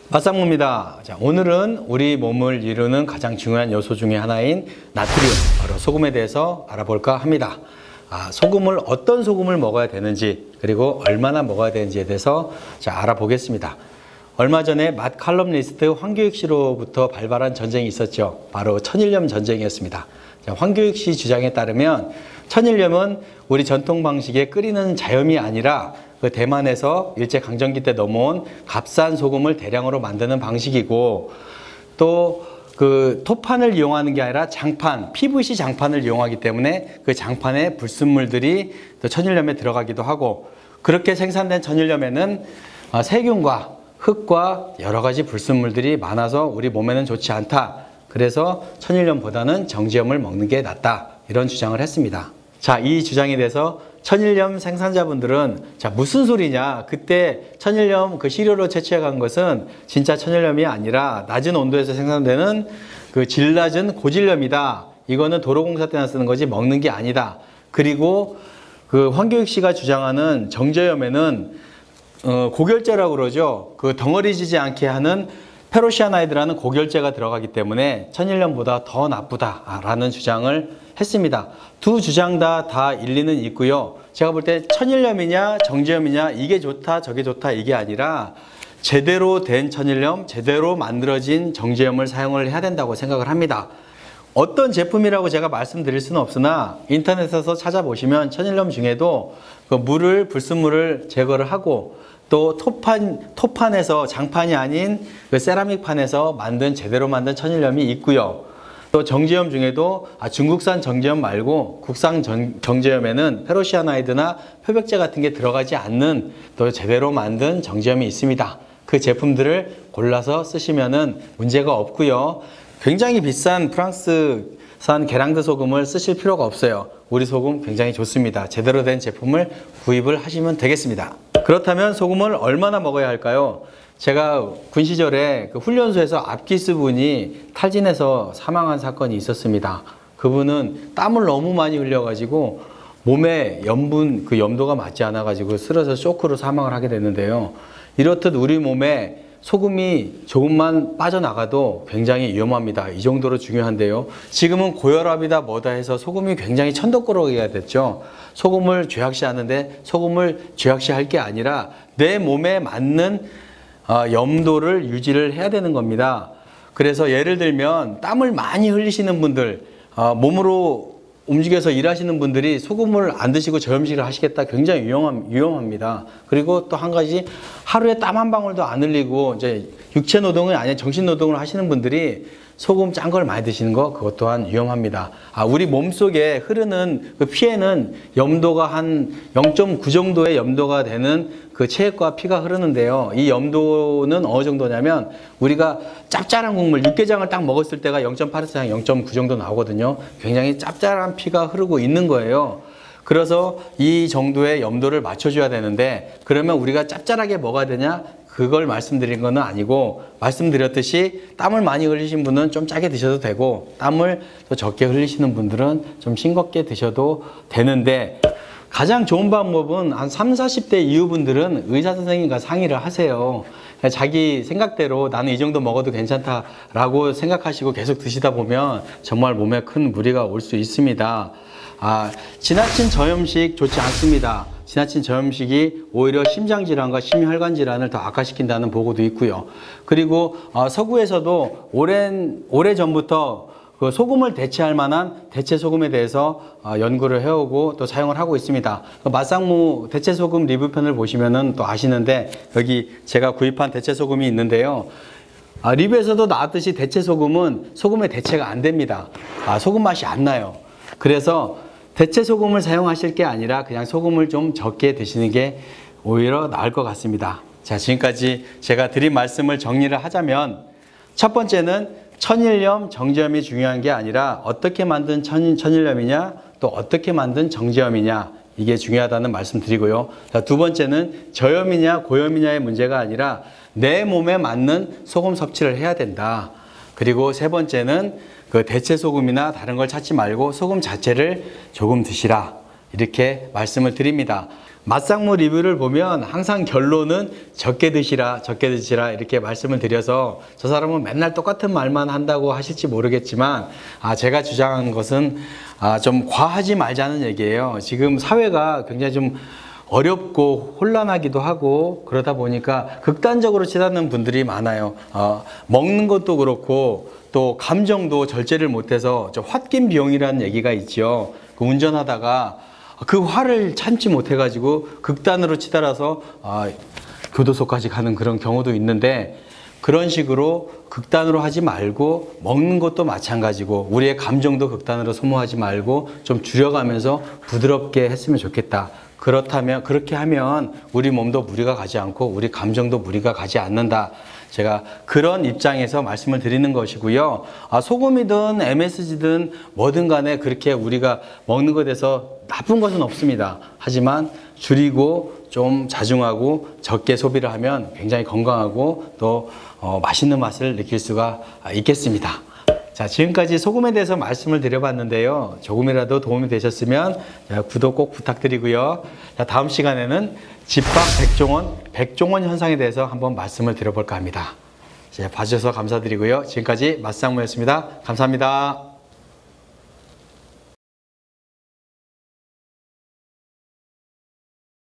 맛상무입니다. 자, 오늘은 우리 몸을 이루는 가장 중요한 요소 중에 하나인 나트륨, 바로 소금에 대해서 알아볼까 합니다. 소금을 어떤 소금을 먹어야 되는지, 그리고 얼마나 먹어야 되는지에 대해서 알아보겠습니다. 얼마 전에 맛 칼럼니스트 황교익 씨로부터 발발한 전쟁이 있었죠. 바로 천일염 전쟁이었습니다. 황교익 씨 주장에 따르면 천일염은 우리 전통 방식의 끓이는 자염이 아니라 그 대만에서 일제강점기 때 넘어온 값싼 소금을 대량으로 만드는 방식이고, 또 그 토판을 이용하는 게 아니라 장판, PVC 장판을 이용하기 때문에 그 장판에 불순물들이 또 천일염에 들어가기도 하고, 그렇게 생산된 천일염에는 세균과 흙과 여러 가지 불순물들이 많아서 우리 몸에는 좋지 않다. 그래서 천일염보다는 정지염을 먹는 게 낫다. 이런 주장을 했습니다. 자, 이 주장에 대해서 천일염 생산자분들은 무슨 소리냐, 그때 천일염 그 시료로 채취해간 것은 진짜 천일염이 아니라 낮은 온도에서 생산되는 그 질 낮은 고질염이다. 이거는 도로공사 때나 쓰는 거지 먹는 게 아니다. 그리고 그 황교익 씨가 주장하는 정제염에는 고결제라고 그러죠. 그 덩어리지지 않게 하는 페로시아나이드라는 고결제가 들어가기 때문에 천일염보다 더 나쁘다라는 주장을 했습니다. 두 주장 다 일리는 있고요. 제가 볼 때 천일염이냐 정제염이냐 이게 좋다 저게 좋다 이게 아니라 제대로 된 천일염, 제대로 만들어진 정제염을 사용을 해야 된다고 생각을 합니다. 어떤 제품이라고 제가 말씀드릴 수는 없으나 인터넷에서 찾아보시면 천일염 중에도 그 물을, 불순물을 제거를 하고, 또 토판에서 장판이 아닌 그 세라믹판에서 만든 제대로 만든 천일염이 있고요. 또 정제염 중에도 중국산 정제염 말고 국산 정제염에는 페로시아나이드나 표백제 같은 게 들어가지 않는 또 제대로 만든 정제염이 있습니다. 그 제품들을 골라서 쓰시면은 문제가 없고요. 굉장히 비싼 프랑스산 게랑드 소금을 쓰실 필요가 없어요. 우리 소금 굉장히 좋습니다. 제대로 된 제품을 구입을 하시면 되겠습니다. 그렇다면 소금을 얼마나 먹어야 할까요? 제가 군 시절에 그 훈련소에서 앞기수분이 탈진해서 사망한 사건이 있었습니다. 그분은 땀을 너무 많이 흘려가지고 몸에 그 염도가 맞지 않아가지고 쓰러져 쇼크로 사망을 하게 됐는데요. 이렇듯 우리 몸에 소금이 조금만 빠져나가도 굉장히 위험합니다. 이 정도로 중요한데요. 지금은 고혈압이다 뭐다 해서 소금이 굉장히 천덕꾸러기가 됐죠. 소금을 죄악시하는데 소금을 죄악시할 게 아니라 내 몸에 맞는 염도를 유지를 해야 되는 겁니다. 그래서 예를 들면 땀을 많이 흘리시는 분들, 몸으로 움직여서 일하시는 분들이 소금을 안 드시고 저염식을 하시겠다, 굉장히 위험합니다. 그리고 또 한 가지, 하루에 땀 한 방울도 안 흘리고 이제 육체 노동이 아니라 정신 노동을 하시는 분들이 소금 짠 걸 많이 드시는 거, 그것 또한 위험합니다. 우리 몸속에 흐르는 그 피에는 염도가 한 0.9 정도의 염도가 되는 그 체액과 피가 흐르는데요. 이 염도는 어느 정도냐면 우리가 짭짤한 국물, 육개장을 딱 먹었을 때가 0.8에서 0.9 정도 나오거든요. 굉장히 짭짤한 피가 흐르고 있는 거예요. 그래서 이 정도의 염도를 맞춰줘야 되는데, 그러면 우리가 짭짤하게 먹어야 되냐? 그걸 말씀드린 건 아니고, 말씀드렸듯이 땀을 많이 흘리신 분은 좀 짜게 드셔도 되고, 땀을 또 적게 흘리시는 분들은 좀 싱겁게 드셔도 되는데, 가장 좋은 방법은 한 30, 40대 이후 분들은 의사 선생님과 상의를 하세요. 자기 생각대로 나는 이 정도 먹어도 괜찮다라고 생각하시고 계속 드시다 보면 정말 몸에 큰 무리가 올 수 있습니다. 지나친 저염식 좋지 않습니다. 지나친 저염식이 오히려 심장질환과 심혈관 질환을 더 악화시킨다는 보고도 있고요. 그리고 서구에서도 오래전부터 그 소금을 대체할 만한 대체 소금에 대해서 연구를 해오고 또 사용을 하고 있습니다. 맛상무 대체 소금 리뷰편을 보시면은 또 아시는데, 여기 제가 구입한 대체 소금이 있는데요. 리뷰에서도 나왔듯이 대체 소금은 소금의 대체가 안 됩니다. 소금 맛이 안 나요. 그래서 대체 소금을 사용하실 게 아니라 그냥 소금을 좀 적게 드시는 게 오히려 나을 것 같습니다. 자, 지금까지 제가 드린 말씀을 정리를 하자면, 첫 번째는 천일염, 정제염이 중요한 게 아니라 어떻게 만든 천일염이냐, 또 어떻게 만든 정제염이냐, 이게 중요하다는 말씀 드리고요. 자, 두 번째는 저염이냐 고염이냐의 문제가 아니라 내 몸에 맞는 소금 섭취를 해야 된다. 그리고 세 번째는 그 대체 소금이나 다른 걸 찾지 말고 소금 자체를 조금 드시라, 이렇게 말씀을 드립니다. 맛상무 리뷰를 보면 항상 결론은 적게 드시라, 적게 드시라 이렇게 말씀을 드려서 저 사람은 맨날 똑같은 말만 한다고 하실지 모르겠지만 제가 주장하는 것은 좀 과하지 말자는 얘기예요. 지금 사회가 굉장히 좀 어렵고 혼란하기도 하고 그러다 보니까 극단적으로 치닫는 분들이 많아요. 먹는 것도 그렇고 또 감정도 절제를 못해서 홧김 비용이라는 얘기가 있죠. 그 운전하다가 그 화를 참지 못해가지고 극단으로 치달아서 교도소까지 가는 그런 경우도 있는데 그런 식으로 극단으로 하지 말고 먹는 것도 마찬가지고 우리의 감정도 극단으로 소모하지 말고 좀 줄여가면서 부드럽게 했으면 좋겠다. 그렇다면 그렇게 하면 우리 몸도 무리가 가지 않고 우리 감정도 무리가 가지 않는다. 제가 그런 입장에서 말씀을 드리는 것이고요. 소금이든 MSG든 뭐든 간에 그렇게 우리가 먹는 것에 대해서 나쁜 것은 없습니다. 하지만 줄이고 좀 자중하고 적게 소비를 하면 굉장히 건강하고 또 맛있는 맛을 느낄 수가 있겠습니다. 자, 지금까지 소금에 대해서 말씀을 드려봤는데요. 조금이라도 도움이 되셨으면 구독 꼭 부탁드리고요. 자, 다음 시간에는 집밥 백종원 현상에 대해서 한번 말씀을 드려볼까 합니다. 봐주셔서 감사드리고요. 지금까지 맛상무였습니다. 감사합니다.